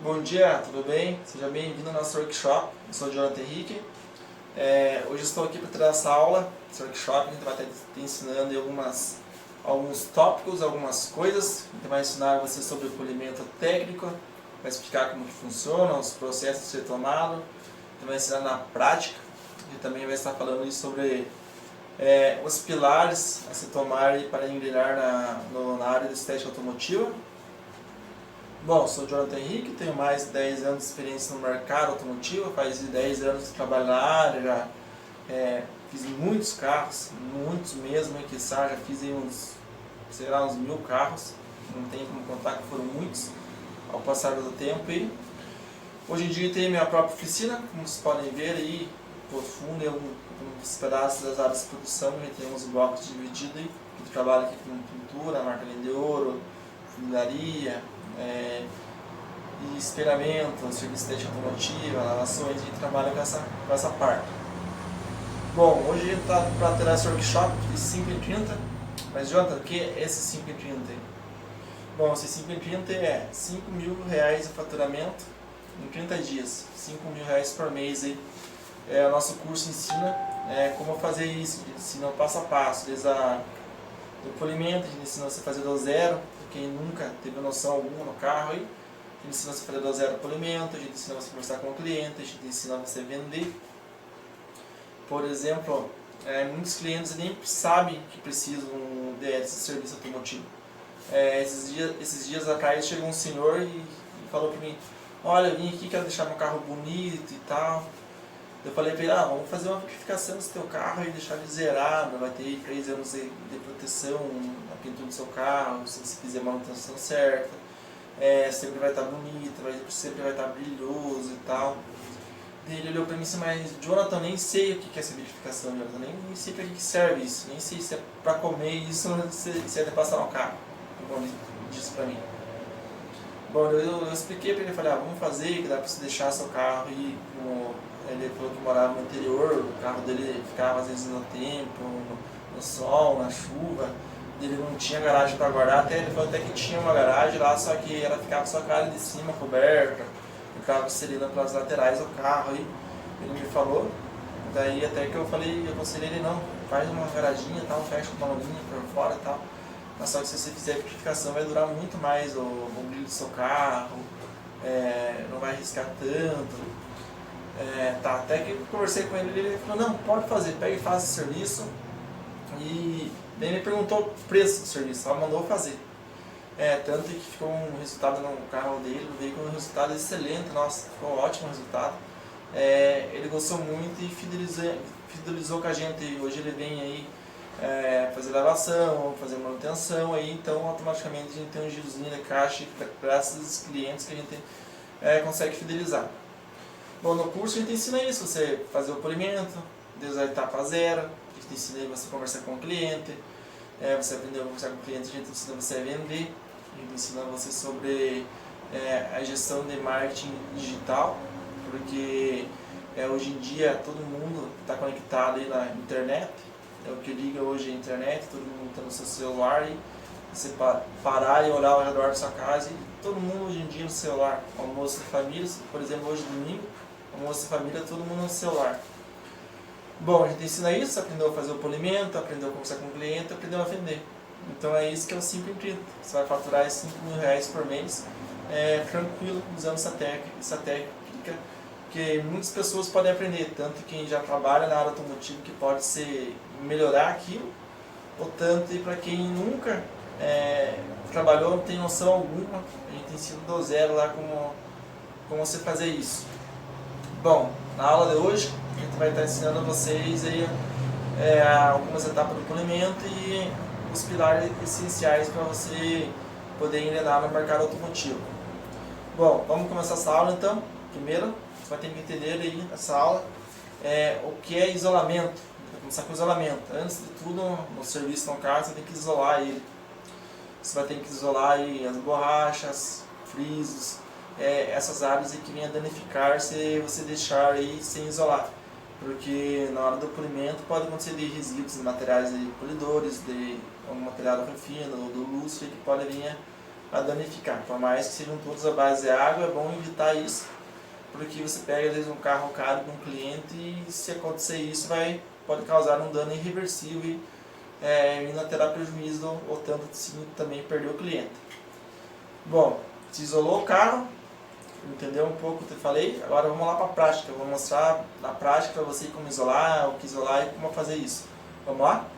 Bom dia, tudo bem? Seja bem-vindo ao nosso workshop. Eu sou o Jonathan Henrique. Hoje estou aqui para ter essa aula, esse workshop. A gente vai estar te ensinando aí alguns tópicos, algumas coisas. A gente vai ensinar você sobre o polimento técnico, vai explicar como que funciona, os processos a ser tomado. A gente vai ensinar na prática e também vai estar falando sobre os pilares a se tomar para engrenar na área de estética automotiva. Bom, sou o Jonathan Henrique, tenho mais de 10 anos de experiência no mercado automotivo, faz 10 anos que trabalho na área, já fiz muitos carros, muitos mesmo, já fiz aí uns 1.000 carros, não tenho como contar que foram muitos ao passar do tempo. E hoje em dia tenho minha própria oficina, como vocês podem ver aí, por fundo, uns pedaços das áreas de produção, a gente tem uns blocos divididos aí, a gente trabalha aqui com pintura, martelinho de ouro, funilaria, e espelhamento, serviço de estética automotiva, lavações, a gente trabalha com essa parte. Bom, hoje a gente está para ter esse workshop de 5 em 30, mas Jonathan, o que é esse 5 em 30? Bom, esse 5 em 30 é R$5.000 de faturamento em 30 dias, R$5.000 por mês. Aí. O nosso curso ensina como fazer isso, a gente ensina o passo a passo, desde o polimento, a gente ensina você a fazer do zero, quem nunca teve noção alguma no carro aí. A gente ensina você a fazer do zero polimento, a gente ensina você a conversar com o cliente, a gente ensina você a vender. Por exemplo, muitos clientes nem sabem que precisam desse serviço automotivo. Esses dias atrás chegou um senhor e falou para mim: olha, eu vim aqui, quero deixar meu carro bonito e tal. Eu falei para ele: vamos fazer uma verificação do seu carro e deixar ele zerado, vai ter 3 anos de proteção na pintura do seu carro, se você fizer a manutenção certa, sempre vai estar bonito, sempre vai estar brilhoso e tal. Daí ele olhou para mim e disse: mas Jonathan, nem sei o que é essa verificação, Jonathan, nem sei para que serve isso, nem sei se é para comer isso ou se é de passar no carro. Ele disse para mim. Bom, eu expliquei para ele, falei: vamos fazer, que dá para você deixar seu carro aí ele falou que morava no interior, o carro dele ficava às vezes no tempo, no sol, na chuva, ele não tinha garagem para guardar, ele falou até que tinha uma garagem lá, só que ela ficava só a cara de cima coberta, ficava serena pelas laterais do carro, aí ele me falou, daí até que eu aconselhei ele: não, faz uma garaginha e tal, fecha com uma linha por fora e tal, mas só que se você fizer a verificação vai durar muito mais o brilho do seu carro, não vai arriscar tanto. Até que eu conversei com ele, ele falou: não, pode fazer, pega e faz o serviço. E daí ele me perguntou o preço do serviço, ela mandou fazer. Tanto que ficou um resultado no carro dele, veio com um resultado excelente, nossa, ficou um ótimo resultado. Ele gostou muito e fidelizou com a gente. Hoje ele vem aí fazer lavação, fazer manutenção, aí, então automaticamente a gente tem um girozinho de caixa para esses clientes que a gente consegue fidelizar. Bom, no curso a gente ensina isso, você fazer o polimento, desde a etapa zero, a gente ensina você a conversar com o cliente, você aprender a conversar com o cliente, a gente ensina você a vender, a gente ensina você sobre a gestão de marketing digital, porque hoje em dia todo mundo está conectado aí na internet, o que liga hoje a internet, todo mundo está no seu celular, e você parar e olhar ao redor da sua casa, e todo mundo hoje em dia no celular, almoço de família, por exemplo, hoje domingo, almoço de família, todo mundo no celular. Bom, a gente ensina isso, aprendeu a fazer o polimento, aprendeu a conversar com o cliente, aprendeu a vender. Então é isso que é o 5 em 30. Você vai faturar R$5.000 por mês, tranquilo, usando essa técnica que muitas pessoas podem aprender, tanto quem já trabalha na área automotiva, que pode melhorar aquilo, ou tanto para quem nunca trabalhou, não tem noção alguma, a gente ensina do zero lá como você fazer isso. Bom, na aula de hoje a gente vai estar ensinando a vocês aí, algumas etapas do polimento e os pilares essenciais para você poder engrenar no mercado automotivo. Bom, vamos começar essa aula então. Primeiro, você vai ter que entender aí nessa aula o que é isolamento. Vai começar com isolamento. Antes de tudo, no serviço no carro, você tem que isolar ele. Você vai ter que isolar aí as borrachas, frisos, essas áreas que vêm a danificar se você deixar aí sem isolar, porque na hora do polimento pode acontecer de resíduos de materiais de polidores, de algum material refino ou do lustre que pode vir a danificar. Por mais que sejam todos a base de água, é bom evitar isso, porque você pega às vezes um carro caro de um cliente e se acontecer isso pode causar um dano irreversível e ainda terá prejuízo ou tanto assim também perder o cliente. Bom, se isolou o carro, entendeu um pouco o que eu falei? Agora vamos lá para a prática. Eu vou mostrar na prática para você como isolar, o que isolar e como fazer isso. Vamos lá?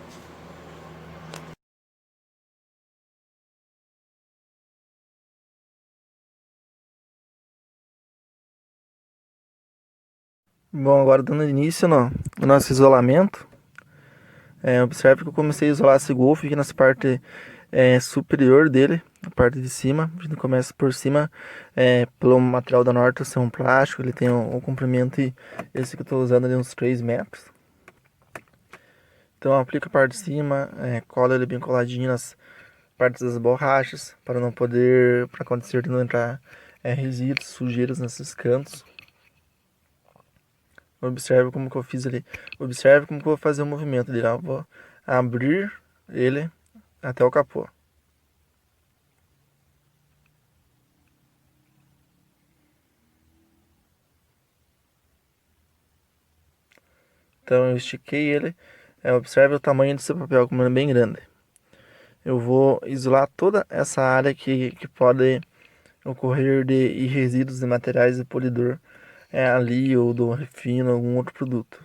Bom, agora dando início no nosso isolamento, observe que eu comecei a isolar esse Golf aqui nessa parte superior dele, a parte de cima. A gente começa por cima, pelo material da Norton ser um plástico, ele tem um comprimento, e esse que eu estou usando ali uns 3 metros. Então aplica a parte de cima, cola ele bem coladinho nas partes das borrachas, para acontecer de não entrar resíduos, sujeiras nesses cantos. Observe como que eu fiz ali. Observe como que eu vou fazer o movimento dele. Eu vou abrir ele até o capô. Então eu estiquei ele. Observe o tamanho desse papel, como ele é bem grande. Eu vou isolar toda essa área que pode ocorrer de resíduos de materiais de polidor ali, ou do refino, algum outro produto.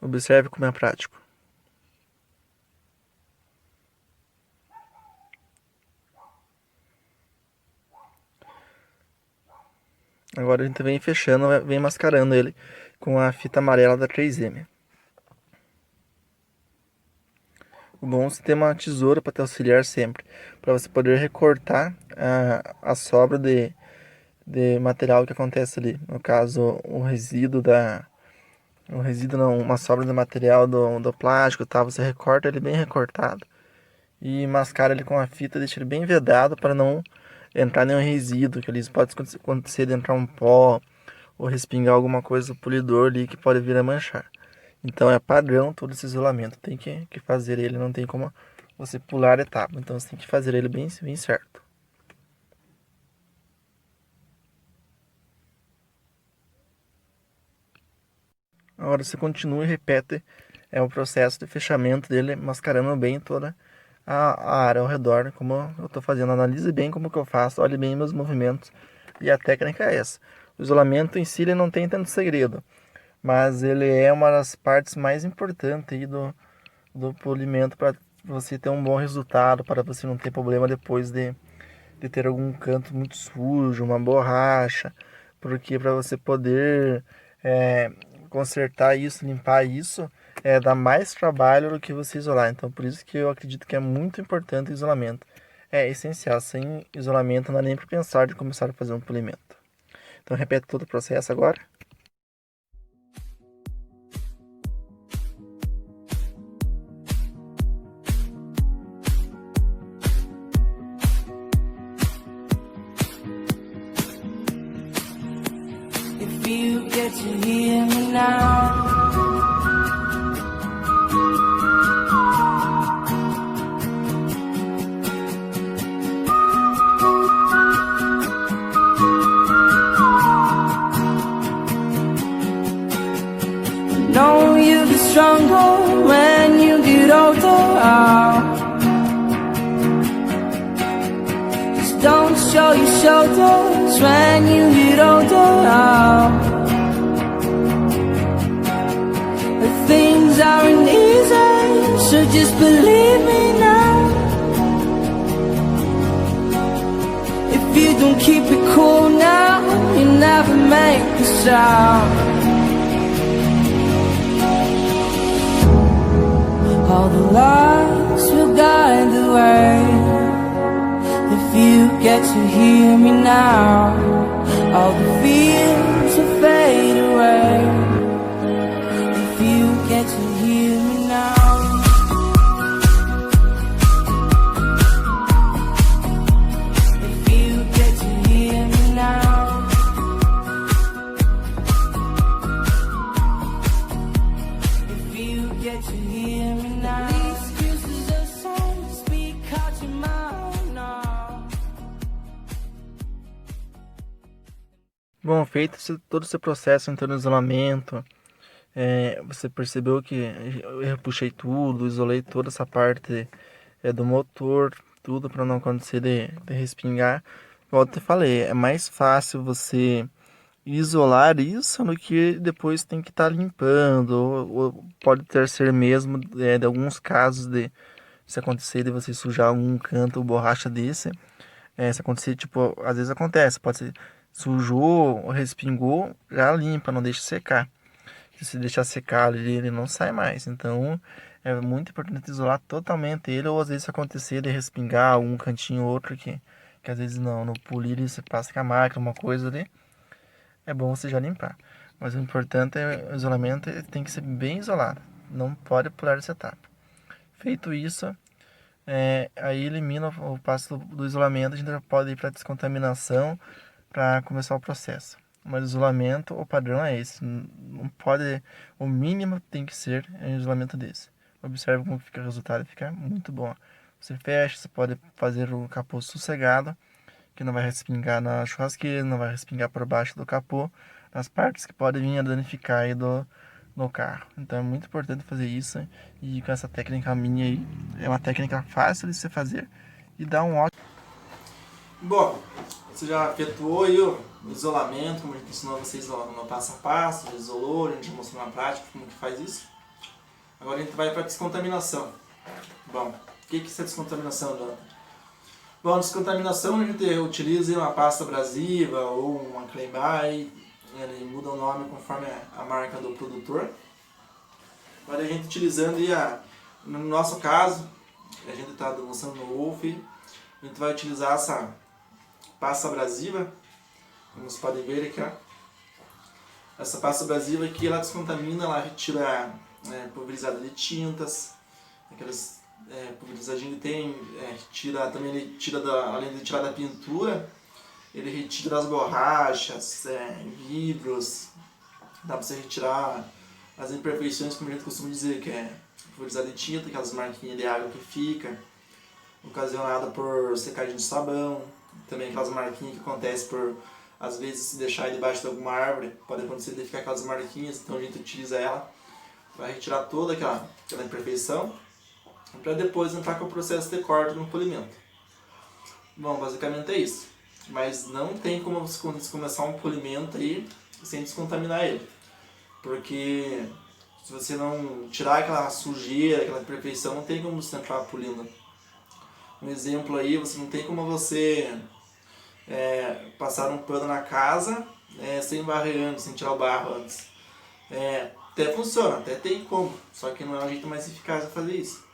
Observe como é prático. Agora a gente vem fechando, vem mascarando ele com a fita amarela da 3M. O bom é você ter uma tesoura para te auxiliar sempre, para você poder recortar a sobra de material que acontece ali. No caso, uma sobra de material do plástico, tá? Você recorta ele bem recortado e mascara ele com a fita, deixa ele bem vedado para não entrar nenhum resíduo, que ali pode acontecer de entrar um pó ou respingar alguma coisa do polidor ali que pode vir a manchar. Então é padrão todo esse isolamento, tem que fazer ele, não tem como você pular a etapa, então você tem que fazer ele bem certo. Agora você continua e repete o processo de fechamento dele, mascarando bem toda a área ao redor, como eu estou fazendo. Analise bem como que eu faço, olhe bem meus movimentos, e a técnica é essa. O isolamento em si ele não tem tanto segredo, mas ele é uma das partes mais importantes aí do polimento para você ter um bom resultado, para você não ter problema depois de ter algum canto muito sujo, uma borracha, porque para você poder consertar isso, limpar isso, dá mais trabalho do que você isolar. Então por isso que eu acredito que é muito importante o isolamento. É essencial, sem isolamento não dá nem para pensar de começar a fazer um polimento. Então repete todo o processo agora. If you get to hear me now, know you'll be stronger when you get older. Just don't show your shoulders when you get older. Things aren't easy, so just believe me now. If you don't keep it cool now, you never make a sound. All the lights will guide the way. If you get to hear me now, all the fears will fade away. If you get to hear me now, if you get to hear me now, Bom, feito todo esse processo entrando no isolamento, você percebeu que eu repuxei tudo, isolei toda essa parte do motor, tudo para não acontecer de respingar. Igual eu te falei, é mais fácil você isolar isso do que depois tem que estar limpando, ou pode ter ser mesmo de alguns casos de se acontecer de você sujar algum canto ou borracha desse. Se acontecer, tipo, às vezes acontece, pode ser sujou, respingou, já limpa, não deixa secar. Se deixar secar ele não sai mais. Então é muito importante isolar totalmente ele, ou às vezes se acontecer de respingar algum cantinho ou outro que às vezes não, no polir você passa com a máquina, uma coisa ali, é bom você já limpar. Mas o importante é o isolamento, ele tem que ser bem isolado, não pode pular essa etapa. Feito isso, aí elimina o passo do isolamento, a gente já pode ir para descontaminação para começar o processo. Mas o isolamento, o padrão é esse, não pode, o mínimo tem que ser um isolamento desse. Observe como fica o resultado, fica muito bom. Você fecha, você pode fazer o capô sossegado, que não vai respingar na churrasqueira, não vai respingar por baixo do capô, nas partes que podem vir a danificar aí no carro. Então é muito importante fazer isso, e com essa técnica minha aí, é uma técnica fácil de se fazer e dá um ótimo. Bom, você já efetuou aí o isolamento, como a gente ensinou vocês no passo a passo, já isolou, a gente mostrou na prática como que faz isso. Agora a gente vai para a descontaminação. Bom, o que é essa descontaminação, Jonathan? Bom, descontaminação a gente utiliza uma pasta abrasiva ou uma clay-by, ele muda o nome conforme a marca do produtor. Agora a gente utilizando aí no nosso caso, a gente está demonstrando no Wolf, a gente vai utilizar essa pasta abrasiva, como vocês podem ver aqui, ó. Essa pasta abrasiva aqui, ela descontamina, ela retira pulverizada de tintas, aquelas pulverizadinhas que tem, também ele tira além de tirar da pintura, ele retira as borrachas, vidros, dá para você retirar as imperfeições, como a gente costuma dizer, que é pulverizada de tinta, aquelas marquinhas de água que fica, ocasionada por secagem de sabão, também aquelas marquinhas que acontecem por, às vezes, se deixar debaixo de alguma árvore, pode acontecer de ficar aquelas marquinhas, então a gente utiliza ela para retirar toda aquela imperfeição, para depois entrar com o processo de corte no polimento. Bom, basicamente é isso. Mas não tem como você começar um polimento aí sem descontaminar ele. Porque se você não tirar aquela sujeira, aquela imperfeição, não tem como você entrar polindo. Um exemplo aí, você não tem como você passar um pano na casa sem varrer antes, sem tirar o barro antes. Até funciona, até tem como, só que não é o jeito mais eficaz de fazer isso.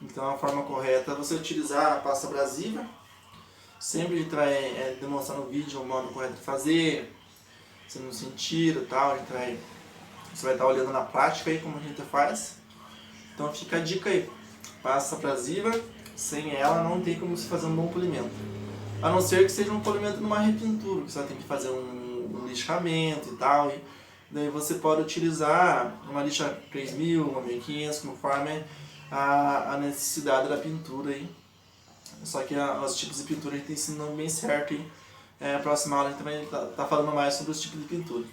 Então a forma correta é você utilizar a pasta abrasiva. Sempre a gente vai demonstrar no vídeo o modo correto de fazer, você não sentir e tal, você vai estar olhando na prática aí como a gente faz. Então fica a dica aí, pasta abrasiva, sem ela não tem como se fazer um bom polimento. A não ser que seja um polimento numa repintura, que você vai ter que fazer um lixamento e tal. E daí você pode utilizar uma lixa 3000, uma 1500, conforme a necessidade da pintura aí. Só que os tipos de pintura a gente ensina bem certo aí. A próxima aula a gente também tá falando mais sobre os tipos de pintura.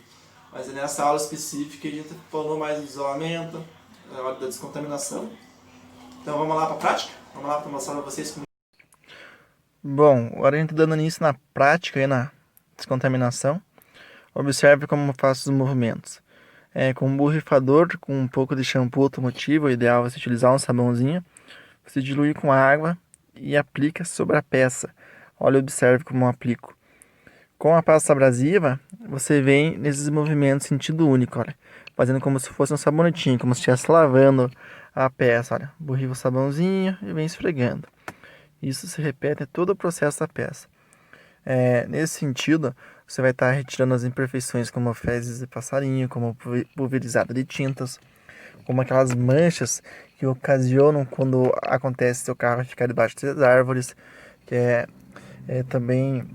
Mas nessa aula específica a gente falou mais do isolamento, a hora da descontaminação. Então vamos lá para a prática? Vamos lá para mostrar para vocês como... Bom, agora a gente dando início na prática aí na descontaminação. Observe como eu faço os movimentos. Com um borrifador, com um pouco de shampoo automotivo, o ideal é você utilizar um sabãozinho. Você dilui com água e aplica sobre a peça. Olha, observe como eu aplico. Com a pasta abrasiva, você vem nesses movimentos sentido único, olha, fazendo como se fosse um sabonetinho, como se estivesse lavando a peça, olha. Borrifa o sabãozinho e vem esfregando. Isso se repete em todo o processo da peça. Nesse sentido, você vai estar retirando as imperfeições como fezes de passarinho, como pulverizada de tintas, como aquelas manchas que ocasionam quando acontece seu carro ficar debaixo das árvores, que também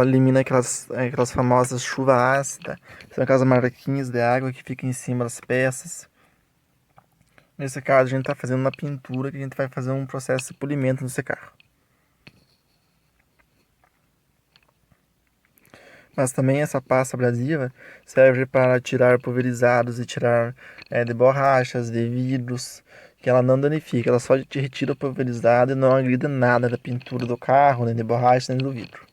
elimina aquelas famosas chuva ácida, são aquelas marquinhas de água que ficam em cima das peças. Nesse caso a gente está fazendo uma pintura, que a gente vai fazer um processo de polimento no seu carro. Mas também essa pasta abrasiva serve para tirar pulverizados e tirar de borrachas, de vidros, que ela não danifica, ela só te retira o pulverizado e não agrida nada da pintura do carro, nem de borracha, nem do vidro.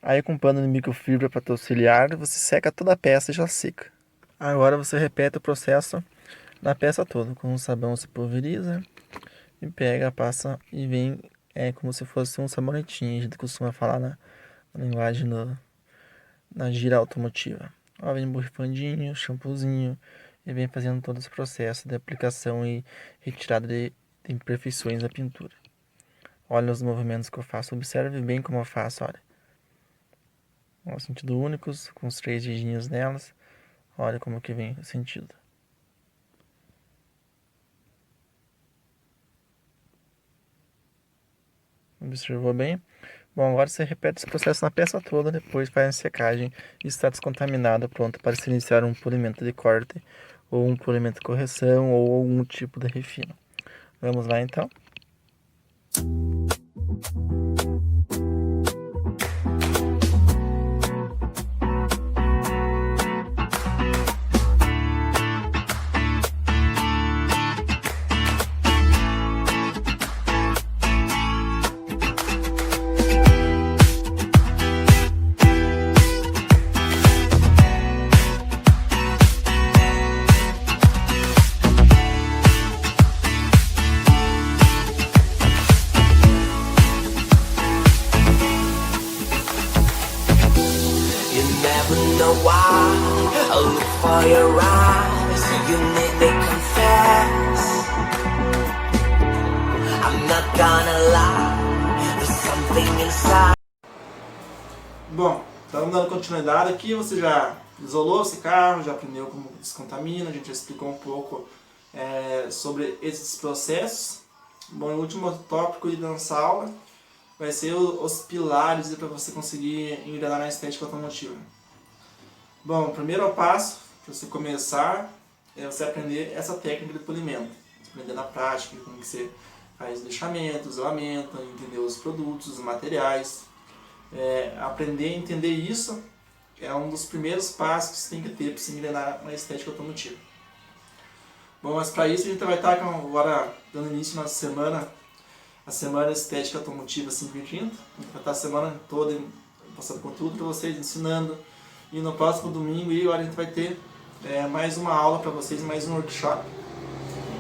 Aí com pano de microfibra para te auxiliar, você seca toda a peça e já seca. Agora você repete o processo na peça toda. Com o sabão você pulveriza e pega a pasta e vem como se fosse um sabonetinho, a gente costuma falar na linguagem na gira automotiva. Ó, vem borrifandinho, shampoozinho e vem fazendo todo esse processo de aplicação e retirada de imperfeições da pintura. Olha os movimentos que eu faço, observe bem como eu faço, olha. Ó, sentido únicos, com os 3 dedinhos nelas. Olha como que vem o sentido. Observou bem? Bom, agora você repete esse processo na peça toda, depois faz a secagem e está descontaminado, pronto para se iniciar um polimento de corte, ou um polimento de correção, ou algum tipo de refino. Vamos lá então? know why. I look for your eyes. You need me confess. I'm not gonna lie. There's something inside. Bom, estamos dando continuidade aqui. Você já isolou esse carro, já aprendeu como descontamina. A gente já explicou um pouco sobre esses processos. Bom, o último tópico da nossa aula vai ser os pilares para você conseguir engrenar na estética automotiva. Bom, o primeiro passo para você começar é você aprender essa técnica de polimento. Aprender na prática como que você faz lixamento, zelamento, entender os produtos, os materiais. Aprender a entender isso é um dos primeiros passos que você tem que ter para se engrenar na estética automotiva. Bom, mas para isso a gente vai estar agora dando início na semana, a semana estética automotiva 5h30. A gente vai estar a semana toda passando conteúdo para vocês, ensinando. E no próximo domingo agora a gente vai ter mais uma aula para vocês, mais um workshop,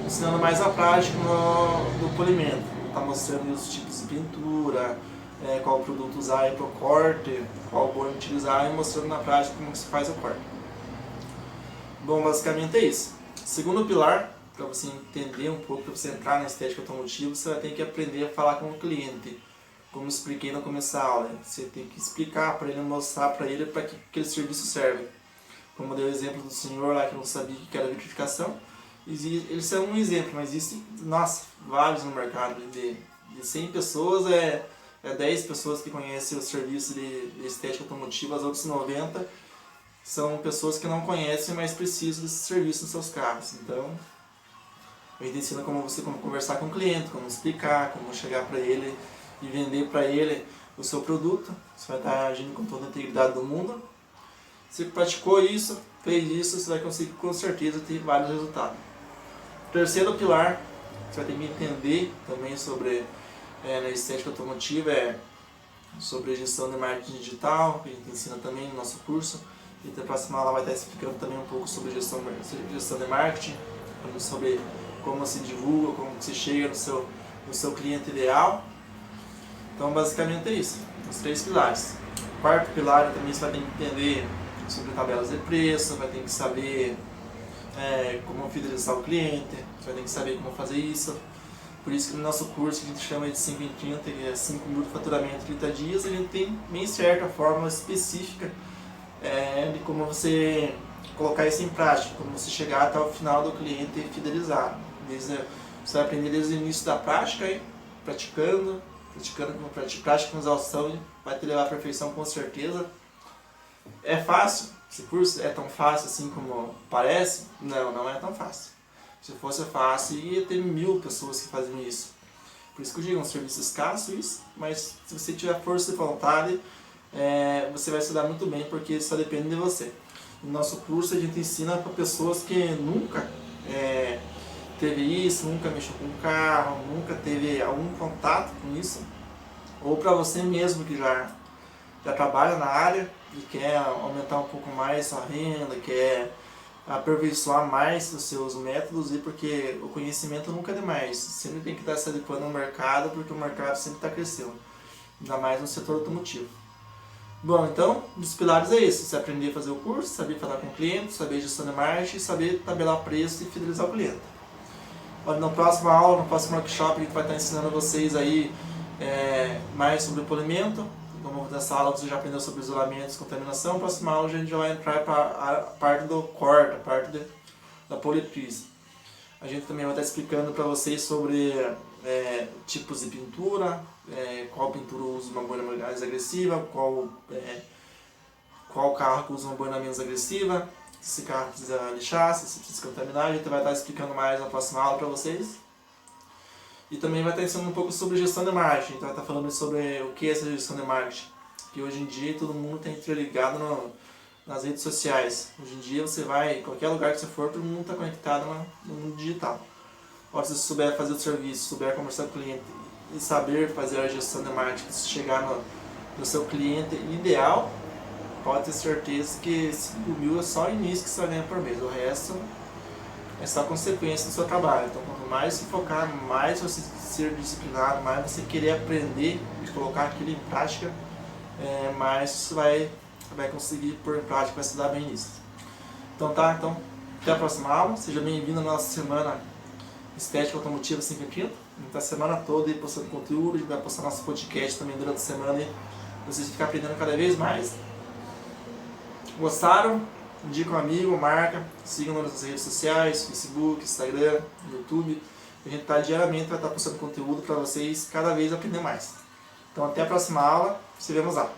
ensinando mais a prática do polimento. Está mostrando os tipos de pintura, qual produto usar para o corte, qual borno utilizar e mostrando na prática como se faz o corte. Bom, basicamente é isso. Segundo pilar, para você entender um pouco, para você entrar na estética automotiva, você vai ter que aprender a falar com o cliente. Como eu expliquei no começo da aula, você tem que explicar para ele, mostrar para ele para que aquele serviço serve. Como deu o exemplo do senhor lá que não sabia o que era vitrificação, eles são um exemplo, mas existem, nossa, vários no mercado. De 100 pessoas, 10 pessoas que conhecem o serviço de estética automotiva, as outras 90 são pessoas que não conhecem, mas precisam desse serviço nos seus carros. Então, a gente ensina como conversar com o cliente, como explicar, como chegar para ele e vender para ele o seu produto. Você vai estar agindo com toda a integridade do mundo. Se praticou isso, fez isso, você vai conseguir com certeza ter vários resultados. Terceiro pilar, você vai ter que entender também sobre na estética automotiva, sobre gestão de marketing digital, que a gente ensina também no nosso curso. E na próxima aula vai estar explicando também um pouco sobre gestão de marketing, sobre como se divulga, como se chega no seu cliente ideal. Então basicamente é isso, os 3 pilares. O quarto pilar também você vai ter que entender sobre tabelas de preço, vai ter que saber como fidelizar o cliente, você vai ter que saber como fazer isso. Por isso que no nosso curso, que a gente chama de 5h30, que é 5 mil de faturamento em 30 dias, a gente tem bem certa fórmula específica de como você colocar isso em prática, como você chegar até o final do cliente e fidelizar. Você vai aprender desde o início da prática, praticando com exaustão, vai te levar à perfeição com certeza. É fácil? Esse curso é tão fácil assim como parece? Não, não é tão fácil. Se fosse fácil, ia ter 1000 pessoas que fazem isso. Por isso que eu digo, é um serviço escasso isso, mas se você tiver força e vontade, você vai se dar muito bem, porque só depende de você. No nosso curso a gente ensina para pessoas que nunca teve isso, nunca mexeu com carro, nunca teve algum contato com isso, ou para você mesmo que já trabalha na área e quer aumentar um pouco mais sua renda, quer aperfeiçoar mais os seus métodos, e porque o conhecimento nunca é demais, sempre tem que estar se adequando ao mercado, porque o mercado sempre está crescendo, ainda mais no setor automotivo. Bom, então, um dos pilares é esse: você aprender a fazer o curso, saber falar com o cliente, saber gestão de marketing, saber tabelar preço e fidelizar o cliente. Olha, na próxima aula, no próximo workshop, a gente vai estar ensinando vocês aí mais sobre o polimento. Como nessa aula você já aprendeu sobre isolamento e descontaminação, na próxima aula a gente já vai entrar para a parte do corte, a parte da politriz. A gente também vai estar explicando para vocês sobre tipos de pintura, qual pintura usa uma boina mais agressiva, qual carro que usa uma boina menos agressiva, se esse carro precisa lixar, se precisa contaminar. A gente vai estar explicando mais na próxima aula para vocês. E também vai estar ensinando um pouco sobre gestão de marketing. Então vai estar falando sobre o que é essa gestão de marketing. Que hoje em dia todo mundo está interligado nas redes sociais. Hoje em dia você vai, em qualquer lugar que você for, todo mundo está conectado no mundo digital. Ora, se você souber fazer o serviço, souber conversar com o cliente e saber fazer a gestão de marketing, se chegar no seu cliente ideal, pode ter certeza que 5 mil é só o início que você vai ganhar por mês. O resto é só consequência do seu trabalho. Então, quanto mais se focar, mais você ser disciplinado, mais você querer aprender e colocar aquilo em prática, mais você vai conseguir pôr em prática, vai se dar bem nisso. Então tá, até a próxima aula. Seja bem-vindo à nossa semana Estética Automotiva 530. A gente está a semana toda aí postando conteúdo, a gente vai postar nosso podcast também durante a semana aí, pra vocês ficarem aprendendo cada vez mais. Gostaram? Indica um amigo, marca, sigam nas nossas redes sociais, Facebook, Instagram, YouTube. A gente diariamente vai estar postando conteúdo para vocês cada vez aprender mais. Então até a próxima aula, se vemos lá.